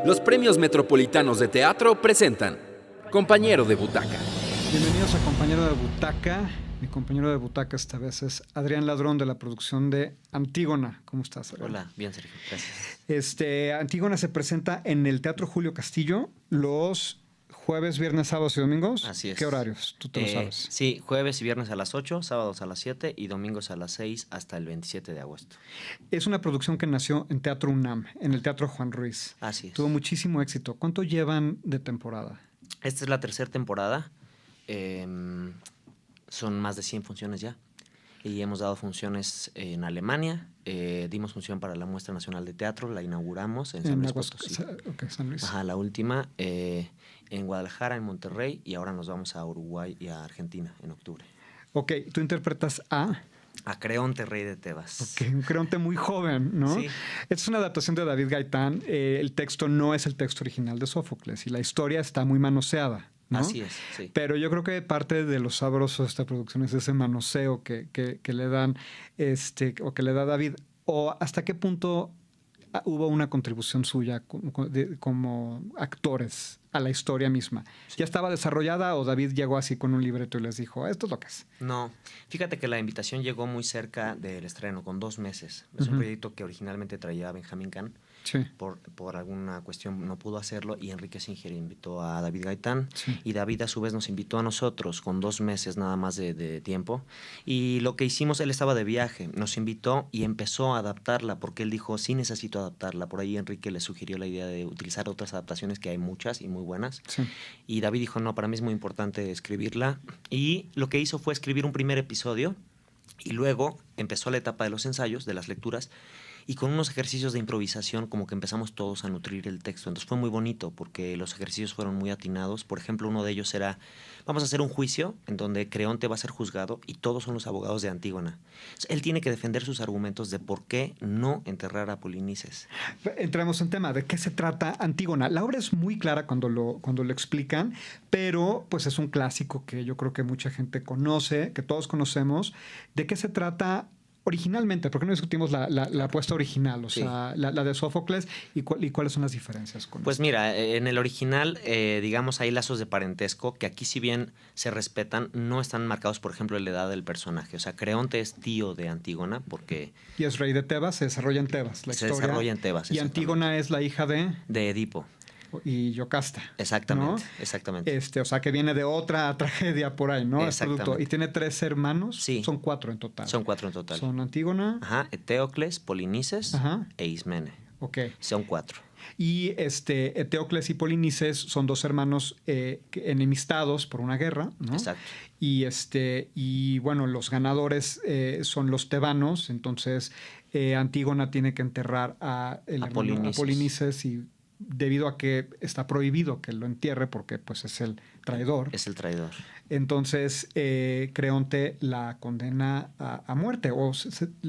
Los premios metropolitanos de teatro presentan Compañero de Butaca. Bienvenidos a Compañero de Butaca. Mi compañero de butaca esta vez es Adrián Ladrón, de la producción de Antígona. ¿Cómo estás, Adrián? Hola, bien, Sergio, gracias. Antígona se presenta en el Teatro Julio Castillo los jueves, viernes, sábados y domingos. Así es. ¿Qué horarios? Tú te lo sabes. Sí, jueves y viernes a las 8, sábados a las 7 y domingos a las 6 hasta el 27 de agosto. Es una producción que nació en Teatro UNAM, en el Teatro Juan Ruiz. Así es. Tuvo muchísimo éxito. ¿Cuánto llevan de temporada? Esta es la tercera temporada. Son más de 100 funciones ya. Y hemos dado funciones en Alemania. Dimos función para la Muestra Nacional de Teatro. La inauguramos en San Luis Potosí. Okay, San Luis. Ajá, la última en Guadalajara, en Monterrey. Y ahora nos vamos a Uruguay y a Argentina en octubre. Ok, tú interpretas a Creonte, rey de Tebas. Ok, un Creonte muy joven, ¿no? Sí. Esta es una adaptación de David Gaitán. El texto no es el texto original de Sófocles y la historia está muy manoseada, ¿no? Así es, sí. Pero yo creo que parte de lo sabroso de esta producción es ese manoseo que le dan, o que le da David. ¿O hasta qué punto hubo una contribución suya como actores a la historia misma? ¿Ya estaba desarrollada o David llegó así con un libreto y les dijo, esto es lo que es? No, fíjate que la invitación llegó muy cerca del estreno, con 2 meses. Es un proyecto que originalmente traía Benjamín Kahn. Sí. Por alguna cuestión no pudo hacerlo y Enrique Singer invitó a David Gaitán. Sí. Y David a su vez nos invitó a nosotros con 2 meses nada más de tiempo. Y lo que hicimos, él estaba de viaje, nos invitó y empezó a adaptarla porque él dijo, sí necesito adaptarla. Por ahí Enrique le sugirió la idea de utilizar otras adaptaciones, que hay muchas y muy buenas. Sí. Y David dijo, no, para mí es muy importante escribirla. Y lo que hizo fue escribir un primer episodio y luego empezó la etapa de los ensayos, de las lecturas, y con unos ejercicios de improvisación como que empezamos todos a nutrir el texto. Entonces fue muy bonito porque los ejercicios fueron muy atinados. Por ejemplo, uno de ellos era, vamos a hacer un juicio en donde Creonte va a ser juzgado y todos son los abogados de Antígona. Entonces, él tiene que defender sus argumentos de por qué no enterrar a Polinices. Entramos en tema, ¿de qué se trata Antígona? La obra es muy clara cuando lo explican, pero pues es un clásico que yo creo que mucha gente conoce, que todos conocemos. ¿De qué se trata originalmente? ¿Por qué no discutimos la apuesta original? O sea, la de Sófocles y cuáles son las diferencias con Pues mira, en el original, digamos, hay lazos de parentesco que aquí, si bien se respetan, no están marcados, por ejemplo, en la edad del personaje. O sea, Creonte es tío de Antígona porque... Y es rey de Tebas, se desarrolla en Tebas, la historia. Se desarrolla en Tebas, y Antígona es la hija de Edipo. Y Yocasta. Exactamente, ¿no? exactamente. O sea, que viene de otra tragedia por ahí, ¿no? Exactamente. Y tiene 3 hermanos. Sí. Son 4 en total. Son 4 en total. Son Antígona. Ajá, Eteocles, Polinices e Ismene. Ok. Son 4. Y Eteocles y Polinices son 2 hermanos enemistados por una guerra, ¿no? Exacto. Y bueno, los ganadores son los tebanos. Entonces, Antígona tiene que enterrar a Polinices y debido a que está prohibido que lo entierre porque pues es el traidor. Es el traidor. Entonces Creonte la condena a muerte.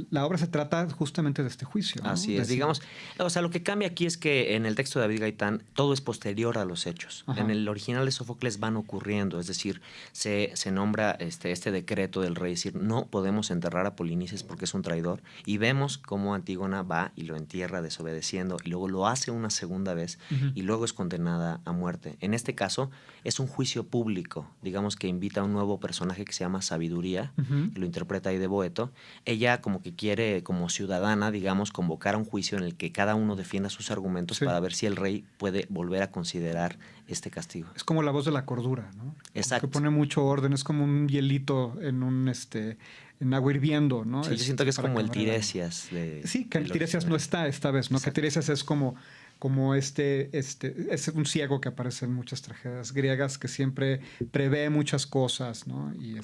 La obra se trata justamente de este juicio, ¿no? Así es, digamos. O sea, lo que cambia aquí es que en el texto de David Gaitán todo es posterior a los hechos. Ajá. En el original de Sófocles van ocurriendo, es decir, se nombra este decreto del rey, decir, no podemos enterrar a Polinices porque es un traidor, y vemos cómo Antígona va y lo entierra desobedeciendo, y luego lo hace una segunda vez, y luego es condenada a muerte. En este caso es un juicio público, digamos que invita a un nuevo personaje que se llama Sabiduría, que lo interpreta ahí de Boeto. Ella como que quiere, como ciudadana, digamos, convocar a un juicio en el que cada uno defienda sus argumentos para ver si el rey puede volver a considerar este castigo. Es como la voz de la cordura, ¿no? Exacto. Que pone mucho orden, es como un hielito en agua hirviendo, ¿no? Sí, yo siento que es como el Tiresias. Sí, que el Tiresias no está esta vez, ¿no? Exacto. Que Tiresias es como es un ciego que aparece en muchas tragedias griegas que siempre prevé muchas cosas, ¿no? Y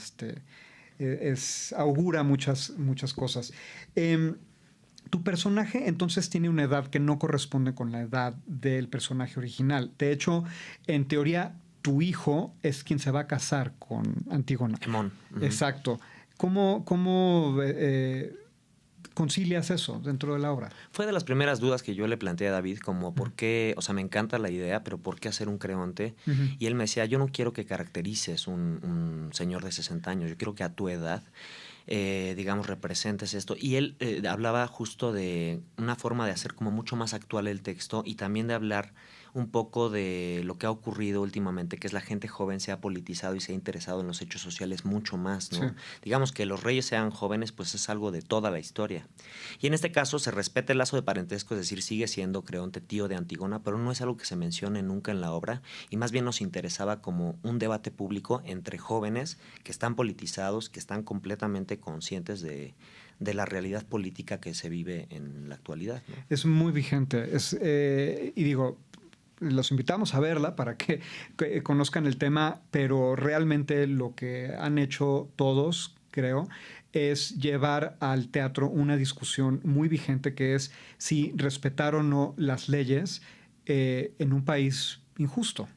augura muchas cosas. Tu personaje entonces tiene una edad que no corresponde con la edad del personaje original. De hecho, en teoría, tu hijo es quien se va a casar con Antígona. Hemón. Exacto. ¿Cómo concilias eso dentro de la obra? Fue de las primeras dudas que yo le planteé a David, como por qué, o sea, me encanta la idea, pero ¿por qué hacer un Creonte? Y él me decía, yo no quiero que caracterices un señor de 60 años, yo quiero que a tu edad digamos, representes esto. Y él hablaba justo de una forma de hacer como mucho más actual el texto y también de hablar un poco de lo que ha ocurrido últimamente, que es la gente joven se ha politizado y se ha interesado en los hechos sociales mucho más, ¿no? Sí. Digamos que los reyes sean jóvenes, pues es algo de toda la historia. Y en este caso se respeta el lazo de parentesco, es decir, sigue siendo Creonte tío de Antígona, pero no es algo que se mencione nunca en la obra y más bien nos interesaba como un debate público entre jóvenes que están politizados, que están completamente conscientes de la realidad política que se vive en la actualidad, ¿no? Es muy vigente. Y digo, los invitamos a verla para que conozcan el tema, pero realmente lo que han hecho todos, creo, es llevar al teatro una discusión muy vigente que es si respetar o no las leyes en un país injusto.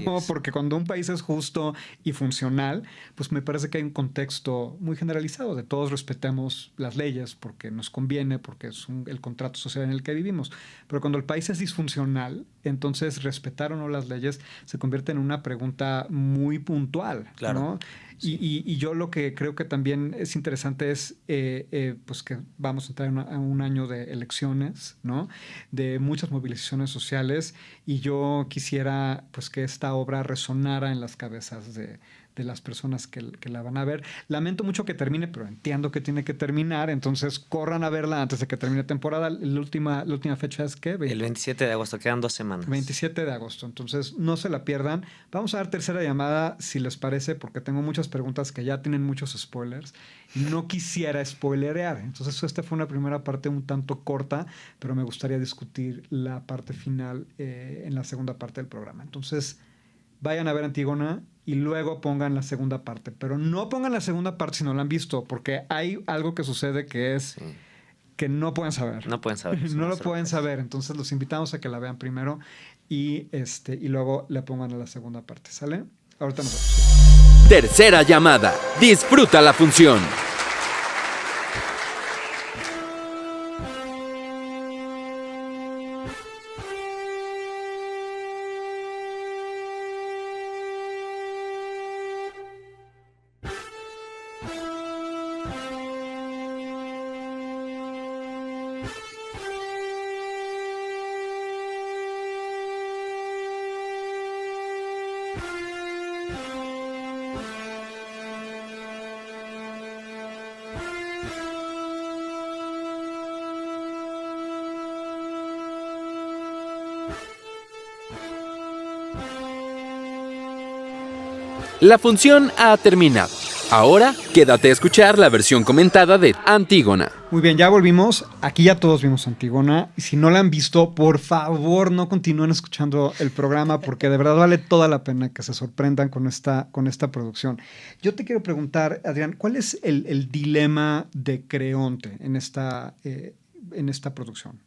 No, porque cuando un país es justo y funcional, pues me parece que hay un contexto muy generalizado de todos respetemos las leyes porque nos conviene, porque es el contrato social en el que vivimos. Pero cuando el país es disfuncional, entonces respetar o no las leyes se convierte en una pregunta muy puntual, claro, ¿no? Sí. Y yo lo que creo que también es interesante es pues que vamos a entrar a un año de elecciones, ¿no? De muchas movilizaciones sociales y yo quisiera pues que esta obra resonara en las cabezas de las personas que la van a ver. Lamento mucho que termine, pero entiendo que tiene que terminar, entonces corran a verla antes de que termine temporada. La última fecha es ¿qué? El 27 de agosto, quedan 2 semanas. 27 de agosto, entonces no se la pierdan. Vamos a dar tercera llamada, si les parece, porque tengo muchas preguntas que ya tienen muchos spoilers y no quisiera spoilerear. Entonces esta fue una primera parte un tanto corta, pero me gustaría discutir la parte final en la segunda parte del programa. Entonces vayan a ver Antígona y luego pongan la segunda parte. Pero no pongan la segunda parte si no la han visto, porque hay algo que sucede que es que no pueden saber. No pueden saber. No lo pueden saber. Entonces los invitamos a que la vean primero y luego le pongan a la segunda parte. ¿Sale? Ahorita nos vemos. Tercera llamada. Disfruta la función. La función ha terminado. Ahora, quédate a escuchar la versión comentada de Antígona. Muy bien, ya volvimos. Aquí ya todos vimos Antígona. Y si no la han visto, por favor, no continúen escuchando el programa porque de verdad vale toda la pena que se sorprendan con esta producción. Yo te quiero preguntar, Adrián, ¿cuál es el dilema de Creonte en esta producción?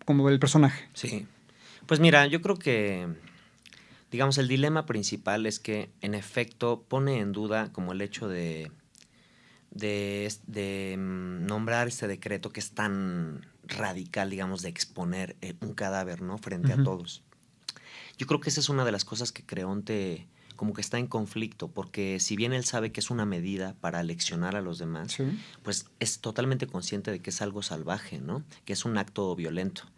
Como el personaje. Sí. Pues mira, yo creo que digamos, el dilema principal es que, en efecto, pone en duda como el hecho de nombrar este decreto que es tan radical, digamos, de exponer un cadáver, ¿no? Frente a todos. Yo creo que esa es una de las cosas que Creonte como que está en conflicto, porque si bien él sabe que es una medida para aleccionar a los demás, sí, pues es totalmente consciente de que es algo salvaje, ¿no? Que es un acto violento.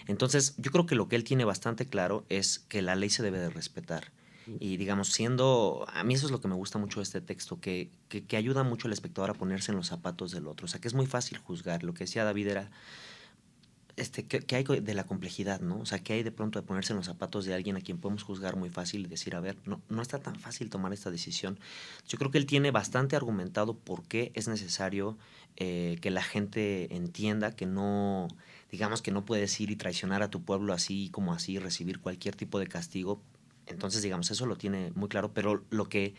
Entonces, yo creo que lo que él tiene bastante claro es que la ley se debe de respetar. Y, digamos, a mí eso es lo que me gusta mucho de este texto, que ayuda mucho al espectador a ponerse en los zapatos del otro. O sea, que es muy fácil juzgar. Lo que decía David era, ¿qué hay de la complejidad, no? O sea, ¿qué hay de pronto de ponerse en los zapatos de alguien a quien podemos juzgar muy fácil y decir, a ver, no está tan fácil tomar esta decisión? Yo creo que él tiene bastante argumentado por qué es necesario que la gente entienda que no, digamos, que no puedes ir y traicionar a tu pueblo así como así, recibir cualquier tipo de castigo. Entonces, digamos, eso lo tiene muy claro, pero lo que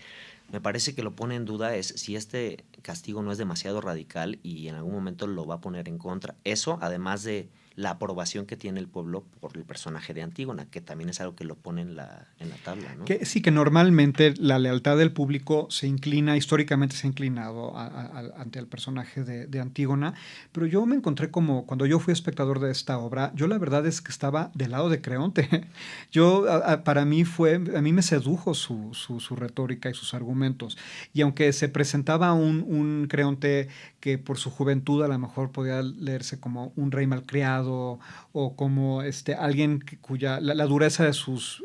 me parece que lo pone en duda es si este castigo no es demasiado radical y en algún momento lo va a poner en contra. Eso, además de la aprobación que tiene el pueblo por el personaje de Antígona, que también es algo que lo pone en la tabla, ¿no? Que, sí, que normalmente la lealtad del público se inclina, históricamente se ha inclinado ante el personaje de Antígona, pero yo me encontré como, cuando yo fui espectador de esta obra, yo la verdad es que estaba del lado de Creonte. Para mí a mí me sedujo su retórica y sus argumentos, y aunque se presentaba un Creonte que por su juventud a lo mejor podía leerse como un rey malcriado o como alguien cuya la dureza de sus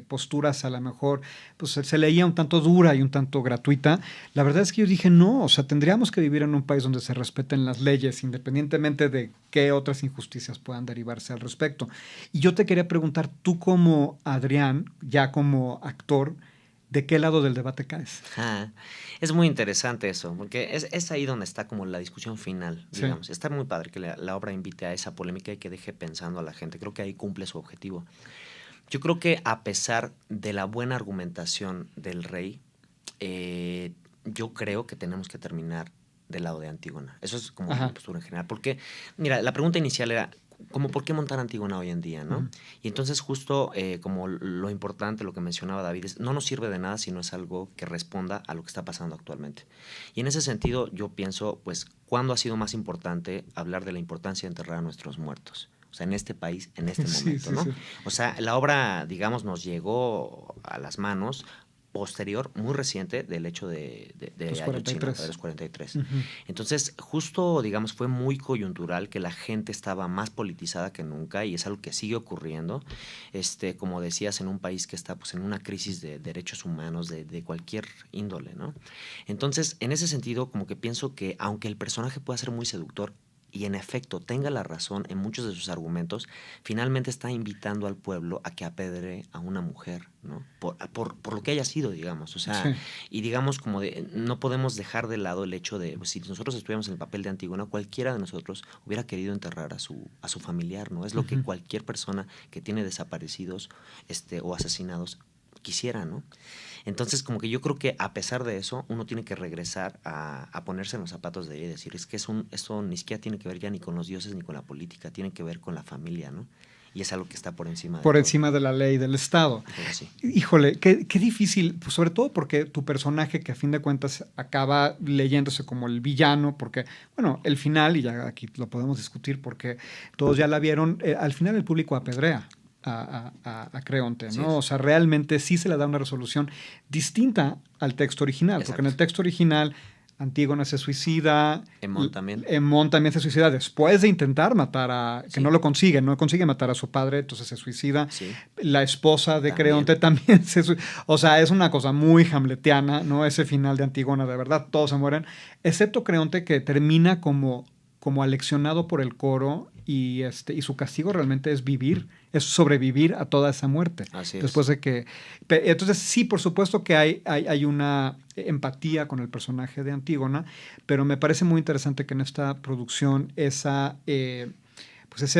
posturas a lo mejor pues se leía un tanto dura y un tanto gratuita. La verdad es que yo dije, no, o sea, tendríamos que vivir en un país donde se respeten las leyes, independientemente de qué otras injusticias puedan derivarse al respecto. Y yo te quería preguntar, tú como Adrián, ya como actor, ¿de qué lado del debate caes? Es muy interesante eso, porque es ahí donde está como la discusión final, digamos. Sí. Está muy padre que la obra invite a esa polémica y que deje pensando a la gente. Creo que ahí cumple su objetivo. Yo creo que a pesar de la buena argumentación del rey, yo creo que tenemos que terminar del lado de Antígona. Eso es como mi postura en general. Porque, mira, la pregunta inicial era, como por qué montar Antígona hoy en día, ¿no? Y entonces justo como lo importante, lo que mencionaba David, es no nos sirve de nada si no es algo que responda a lo que está pasando actualmente. Y en ese sentido yo pienso, pues, ¿cuándo ha sido más importante hablar de la importancia de enterrar a nuestros muertos? O sea, en este país, en este momento, ¿no? Sí. O sea, la obra, digamos, nos llegó a las manos posterior, muy reciente, del hecho de Ayotzinapa, de los 43. Entonces, justo, digamos, fue muy coyuntural que la gente estaba más politizada que nunca y es algo que sigue ocurriendo, como decías, en un país que está pues en una crisis de derechos humanos de cualquier índole, ¿no? Entonces, en ese sentido, como que pienso que aunque el personaje pueda ser muy seductor, y en efecto tenga la razón en muchos de sus argumentos, finalmente está invitando al pueblo a que apedre a una mujer, ¿no? Por lo que haya sido, digamos. O sea, y digamos como no podemos dejar de lado el hecho de, pues, si nosotros estuviéramos en el papel de Antígona, cualquiera de nosotros hubiera querido enterrar a su familiar, ¿no? Es lo que cualquier persona que tiene desaparecidos o asesinados quisiera, ¿no? Entonces, como que yo creo que a pesar de eso, uno tiene que regresar a ponerse en los zapatos de ella y decir, es que esto ni siquiera tiene que ver ya ni con los dioses ni con la política, tiene que ver con la familia, ¿no? Y es algo que está por encima de la ley del Estado. Sí. Híjole, qué difícil, pues sobre todo porque tu personaje, que a fin de cuentas acaba leyéndose como el villano, porque, bueno, el final, y ya aquí lo podemos discutir porque todos ya la vieron, al final el público apedrea a Creonte, ¿no? Sí. O sea, realmente sí se le da una resolución distinta al texto original. Exacto. Porque en el texto original Antígona se suicida. Hemón también. Hemón también se suicida después de intentar matar que no consigue matar a su padre, entonces se suicida. Sí. La esposa de Creonte también se suicida. O sea, es una cosa muy hamletiana, ¿no? Ese final de Antígona, de verdad, todos se mueren, excepto Creonte, que termina como aleccionado por el coro y su castigo realmente es sobrevivir a toda esa muerte. Así es. Después de que... Entonces, sí, por supuesto que hay una empatía con el personaje de Antígona, pero me parece muy interesante que en esta producción ese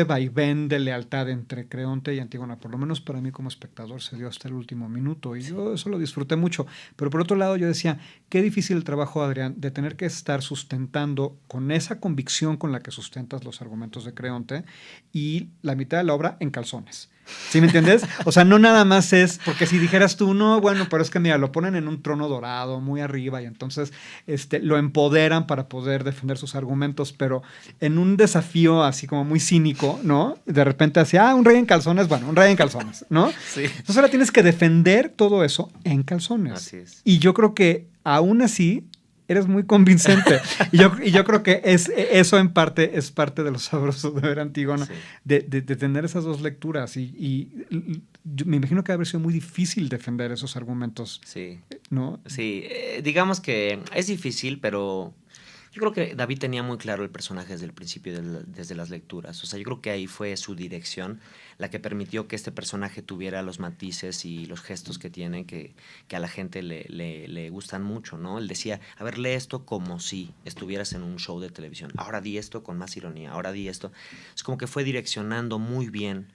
vaivén de lealtad entre Creonte y Antígona, por lo menos para mí como espectador, se dio hasta el último minuto y yo eso lo disfruté mucho. Pero por otro lado yo decía, qué difícil el trabajo, Adrián, de tener que estar sustentando con esa convicción con la que sustentas los argumentos de Creonte y la mitad de la obra en calzones. ¿Sí me entiendes? O sea, no nada más es, porque si dijeras tú, no, bueno, pero es que mira, lo ponen en un trono dorado, muy arriba, y entonces lo empoderan para poder defender sus argumentos, pero en un desafío así como muy cínico, ¿no? De repente así, un rey en calzones, bueno, un rey en calzones, ¿no? Sí. Entonces ahora tienes que defender todo eso en calzones. Así es. Y yo creo que aún así eres muy convincente. y yo creo que eso en parte es parte de lo sabroso de ver Antígona, sí. de tener esas dos lecturas. Y yo me imagino que debe haber sido muy difícil defender esos argumentos. Sí. ¿No? Sí, digamos que es difícil, pero yo creo que David tenía muy claro el personaje desde el principio, desde las lecturas. O sea, yo creo que ahí fue su dirección la que permitió que este personaje tuviera los matices y los gestos que tiene, que a la gente le gustan mucho, ¿no? Él decía, a ver, lee esto como si estuvieras en un show de televisión. Ahora di esto con más ironía, ahora di esto. Es como que fue direccionando muy bien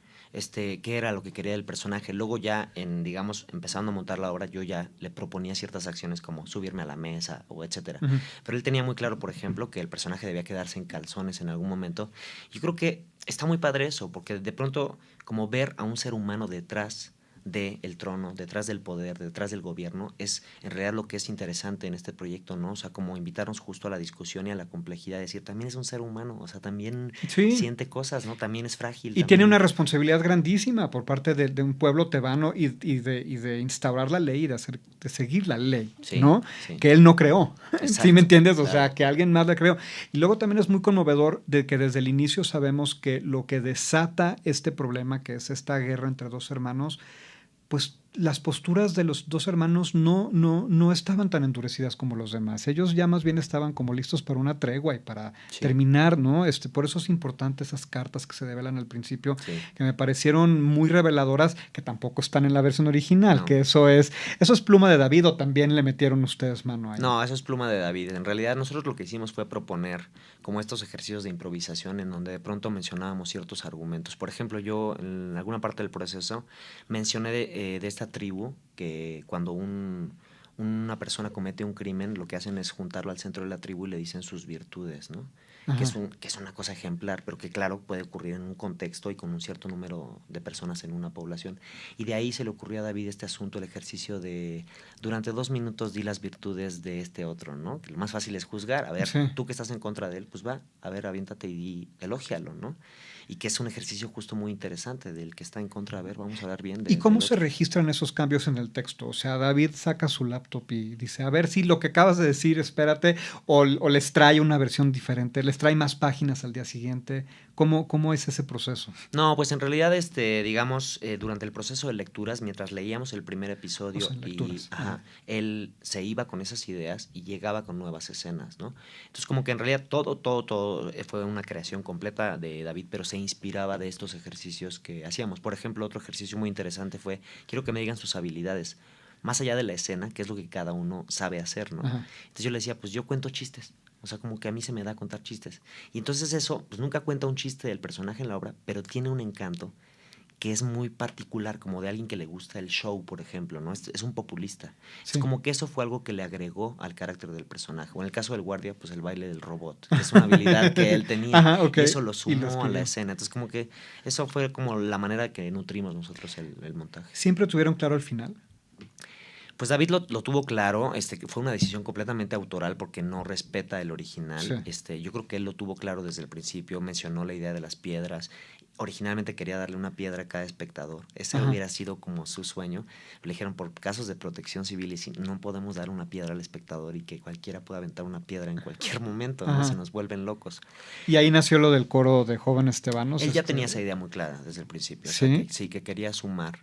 qué era lo que quería el personaje. Luego ya, digamos, empezando a montar la obra, yo ya le proponía ciertas acciones como subirme a la mesa o etcétera. Ujú. Pero él tenía muy claro, por ejemplo, que el personaje debía quedarse en calzones en algún momento. Yo creo que está muy padre eso, porque de pronto como ver a un ser humano detrás del trono, detrás del poder, detrás del gobierno, es en realidad lo que es interesante en este proyecto, ¿no? O sea, como invitarnos justo a la discusión y a la complejidad, decir, también es un ser humano, o sea, también Sí. siente cosas, ¿no? También es frágil. Y también... tiene una responsabilidad grandísima por parte de un pueblo tebano y de instaurar la ley y de seguir la ley, Sí, ¿no? sí. Que él no creó. Exacto, ¿Sí me entiendes? O claro. sea, que alguien más la creó. Y luego también es muy conmovedor de que desde el inicio sabemos que lo que desata este problema, que es esta guerra entre dos hermanos, pues las posturas de los dos hermanos no estaban tan endurecidas como los demás. Ellos ya más bien estaban como listos para una tregua y para terminar, ¿no? Por eso es importante esas cartas que se develan al principio, que me parecieron muy reveladoras, que tampoco están en la versión original, que eso es pluma de David, o también le metieron ustedes mano ahí. No, eso es pluma de David. En realidad nosotros lo que hicimos fue proponer como estos ejercicios de improvisación en donde de pronto mencionábamos ciertos argumentos. Por ejemplo, yo en alguna parte del proceso mencioné de esta tribu que cuando una persona comete un crimen, lo que hacen es juntarlo al centro de la tribu y le dicen sus virtudes, ¿no? Que es una cosa ejemplar, pero que claro puede ocurrir en un contexto y con un cierto número de personas en una población. Y de ahí se le ocurrió a David este asunto, el ejercicio de durante 2 minutos di las virtudes de este otro, ¿no? Que lo más fácil es juzgar, a ver, tú que estás en contra de él, pues va, a ver, aviéntate y elógialo, ¿no? Y que es un ejercicio justo muy interesante del que está en contra, a ver, vamos a ver bien. ¿Y cómo se registran esos cambios en el texto? O sea, David saca su laptop y dice, a ver si lo que acabas de decir, espérate, o les trae una versión diferente, les trae más páginas al día siguiente. ¿Cómo es ese proceso? No, pues en realidad, digamos, durante el proceso de lecturas, mientras leíamos el primer episodio, él se iba con esas ideas y llegaba con nuevas escenas, ¿no? Entonces, como que en realidad todo fue una creación completa de David, pero se inspiraba de estos ejercicios que hacíamos. Por ejemplo, otro ejercicio muy interesante fue, quiero que me digan sus habilidades, más allá de la escena, que es lo que cada uno sabe hacer, ¿no? Entonces yo le decía, pues yo cuento chistes. O sea, como que a mí se me da contar chistes. Y entonces eso, pues nunca cuenta un chiste del personaje en la obra, pero tiene un encanto que es muy particular, como de alguien que le gusta el show, por ejemplo, ¿no? Es un populista. Sí. Es como que eso fue algo que le agregó al carácter del personaje. O en el caso del guardia, pues el baile del robot, que es una habilidad que él tenía. Y eso lo sumó a la escena. Entonces, como que eso fue como la manera que nutrimos nosotros el montaje. ¿Siempre tuvieron claro el final? Pues David lo tuvo claro, fue una decisión completamente autoral porque no respeta el original. Sí. Yo creo que él lo tuvo claro desde el principio, mencionó la idea de las piedras. Originalmente quería darle una piedra a cada espectador. Ese hubiera sido como su sueño. Le dijeron, por casos de protección civil, y no podemos dar una piedra al espectador y que cualquiera pueda aventar una piedra en cualquier momento, ¿no? Se nos vuelven locos. Y ahí nació lo del coro de jóvenes tebanos. Él ya tenía esa idea muy clara desde el principio. ¿Sí? O sea, que quería sumar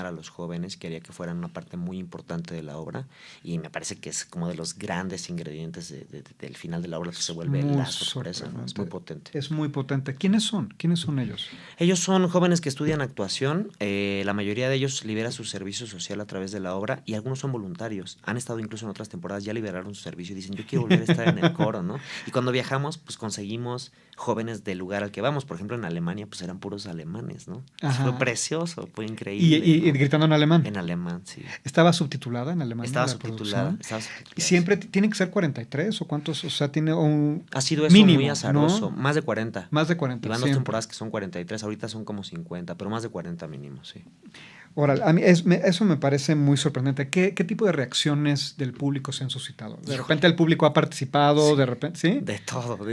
a los jóvenes, quería que fueran una parte muy importante de la obra, y me parece que es como de los grandes ingredientes del final de la obra, que se vuelve la sorpresa, ¿no? Es muy potente. Es muy potente. ¿Quiénes son? ¿Quiénes son ellos? Ellos son jóvenes que estudian actuación, la mayoría de ellos libera su servicio social a través de la obra y algunos son voluntarios, han estado incluso en otras temporadas, ya liberaron su servicio y dicen, yo quiero volver a estar en el coro, ¿no? Y cuando viajamos, pues conseguimos jóvenes del lugar al que vamos, por ejemplo en Alemania, pues eran puros alemanes, ¿no? Fue precioso, fue increíble. ¿Y gritando en alemán? En alemán, sí. ¿Estaba subtitulada en alemán? Estaba subtitulada. ¿Y siempre tiene que ser 43 o cuántos? O sea, tiene un ha sido eso mínimo, muy azaroso, ¿no? Más de 40. Más de 40. Y van 2 temporadas que son 43, ahorita son como 50, pero más de 40 mínimo, sí. Ahora, a mí eso me parece muy sorprendente. ¿Qué tipo de reacciones del público se han suscitado? ¿De repente el público ha participado? Sí, ¿de repente? ¿Sí? De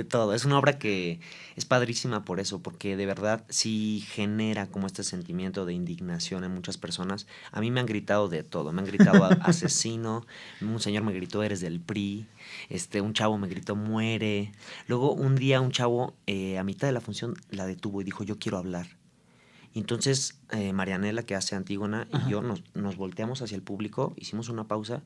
todo. Es una obra que es padrísima por eso, porque de verdad sí genera como este sentimiento de indignación en muchas personas. A mí me han gritado de todo. Me han gritado asesino, un señor me gritó eres del PRI, un chavo me gritó muere. Luego un día un chavo a mitad de la función la detuvo y dijo yo quiero hablar. Entonces, Marianela, que hace Antígona, y yo nos volteamos hacia el público, hicimos una pausa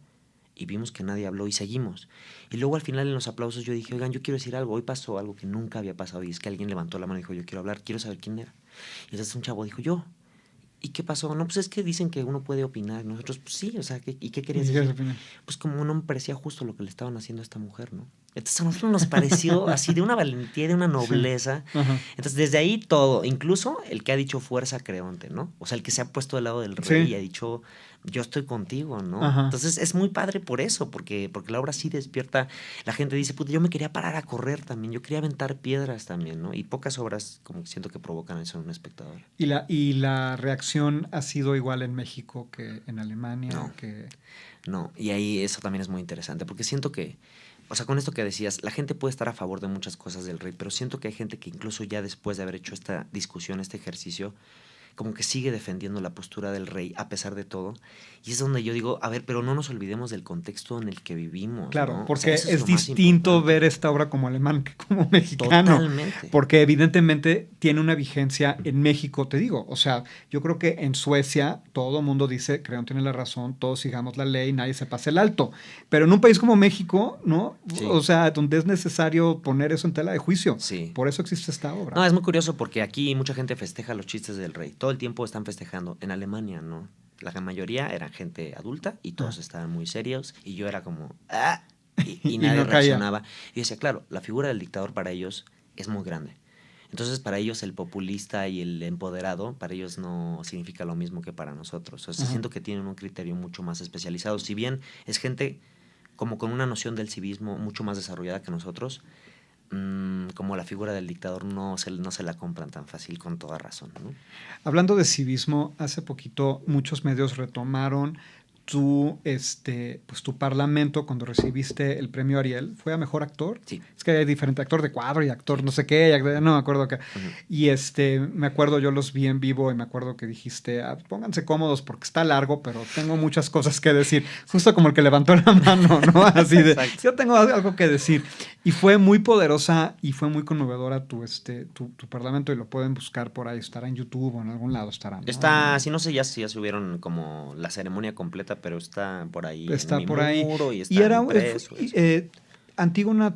y vimos que nadie habló y seguimos. Y luego al final en los aplausos yo dije, oigan, yo quiero decir algo. Hoy pasó algo que nunca había pasado y es que alguien levantó la mano y dijo, yo quiero hablar, quiero saber quién era. Y entonces un chavo dijo, yo. ¿Y qué pasó? No, pues es que dicen que uno puede opinar. Nosotros, pues sí, o sea, ¿y qué querías decir? Pues como no me parecía justo lo que le estaban haciendo a esta mujer, ¿no? Entonces a nosotros nos pareció así de una valentía, de una nobleza. Sí. Ajá. Entonces desde ahí todo, incluso el que ha dicho fuerza Creonte, ¿no? O sea, el que se ha puesto del lado del rey Sí. y ha dicho yo estoy contigo, ¿no? Ajá. Entonces es muy padre por eso, porque la obra sí despierta. La gente dice, puta, yo me quería parar a correr también, yo quería aventar piedras también, ¿no? Y pocas obras como que siento que provocan eso en un espectador. ¿Y la reacción ha sido igual en México que en Alemania? No. Que... No, y ahí eso también es muy interesante, porque siento que, o sea, con esto que decías, la gente puede estar a favor de muchas cosas del rey, pero siento que hay gente que incluso ya después de haber hecho esta discusión, este ejercicio, como que sigue defendiendo la postura del rey a pesar de todo. Y es donde yo digo, a ver, pero no nos olvidemos del contexto en el que vivimos. Claro, ¿no? porque O sea, eso es lo más distinto importante. ver esta obra como alemán que como mexicano. Totalmente. Porque evidentemente tiene una vigencia en México, te digo. O sea, yo creo que en Suecia todo el mundo dice, creo tiene la razón, todos sigamos la ley, nadie se pase el alto. Pero en un país como México, ¿no? Sí. O sea, donde es necesario poner eso en tela de juicio. Sí. Por eso existe esta obra. No, es muy curioso porque aquí mucha gente festeja los chistes del rey. Todo el tiempo están festejando. En Alemania, ¿no? La gran mayoría eran gente adulta y todos estaban muy serios. Y yo era como, ¡ah! Y Y nadie no caía. reaccionaba. Y decía, claro, la figura del dictador para ellos es muy grande. Entonces, para ellos el populista y el empoderado, para ellos no significa lo mismo que para nosotros. O sea, siento que tienen un criterio mucho más especializado. Si bien es gente como con una noción del civismo mucho más desarrollada que nosotros, como la figura del dictador no se la compran tan fácil, con toda razón, ¿no? Hablando de civismo, hace poquito muchos medios retomaron tu parlamento cuando recibiste el premio Ariel. ¿Fue a mejor actor? Sí. Es que hay diferente actor de cuadro y actor no sé qué, no me acuerdo qué. Y me acuerdo, yo los vi en vivo y me acuerdo que dijiste, pónganse cómodos porque está largo, pero tengo muchas cosas que decir. Justo como el que levantó la mano, ¿no? Así de, yo tengo algo que decir. Y fue muy poderosa y fue muy conmovedora tu parlamento y lo pueden buscar por ahí. Estará en YouTube o en algún lado estará, ¿no? Está, si no sé ya subieron como la ceremonia completa, pero está por ahí Está en por mi ahí. muro y está Y era impreso. Antígona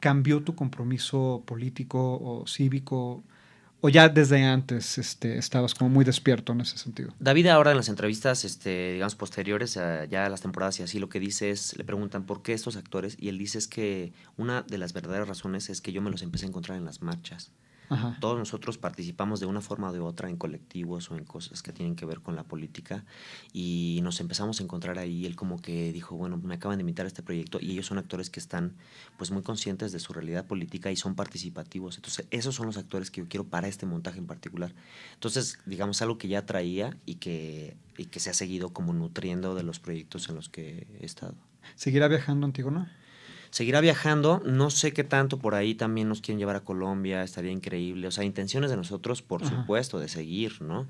cambió tu compromiso político o cívico, o ya desde antes estabas como muy despierto en ese sentido. David ahora en las entrevistas, digamos, posteriores ya a las temporadas y así, lo que dice es, le preguntan por qué estos actores, y él dice es que una de las verdaderas razones es que yo me los empecé a encontrar en las marchas. Ajá. Todos nosotros participamos de una forma o de otra en colectivos o en cosas que tienen que ver con la política y nos empezamos a encontrar ahí. Él como que dijo, bueno, me acaban de invitar a este proyecto y ellos son actores que están pues muy conscientes de su realidad política y son participativos. Entonces esos son los actores que yo quiero para este montaje en particular. Entonces, digamos, algo que ya traía y que se ha seguido como nutriendo de los proyectos en los que he estado. ¿Seguirá viajando Antígona? Seguirá viajando, no sé qué tanto, por ahí también nos quieren llevar a Colombia, estaría increíble, o sea, intenciones de nosotros, por supuesto, de seguir, ¿no?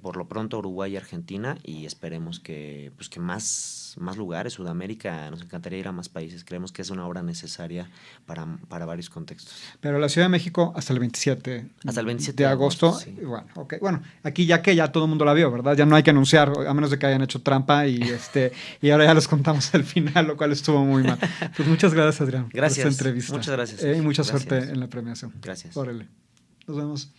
Por lo pronto Uruguay y Argentina, y esperemos que más lugares, Sudamérica, nos encantaría ir a más países, creemos que es una obra necesaria para varios contextos. Pero la Ciudad de México hasta el 27, Hasta el 27 de agosto. sí. Bueno, okay. Bueno, aquí ya todo el mundo la vio, ¿verdad? Ya no hay que anunciar, a menos de que hayan hecho trampa y ahora ya les contamos el final, lo cual estuvo muy mal. Pues muchas gracias, Adrián, Gracias. por esta entrevista. Muchas gracias. Y mucha Gracias. suerte en la premiación. Gracias. Órale. Nos vemos.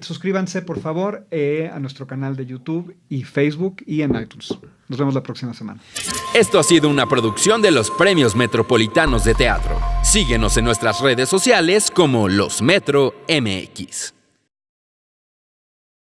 Suscríbanse, por favor, a nuestro canal de YouTube y Facebook y en iTunes. Nos vemos la próxima semana. Esto ha sido una producción de los Premios Metropolitanos de Teatro. Síguenos en nuestras redes sociales como Los Metro MX.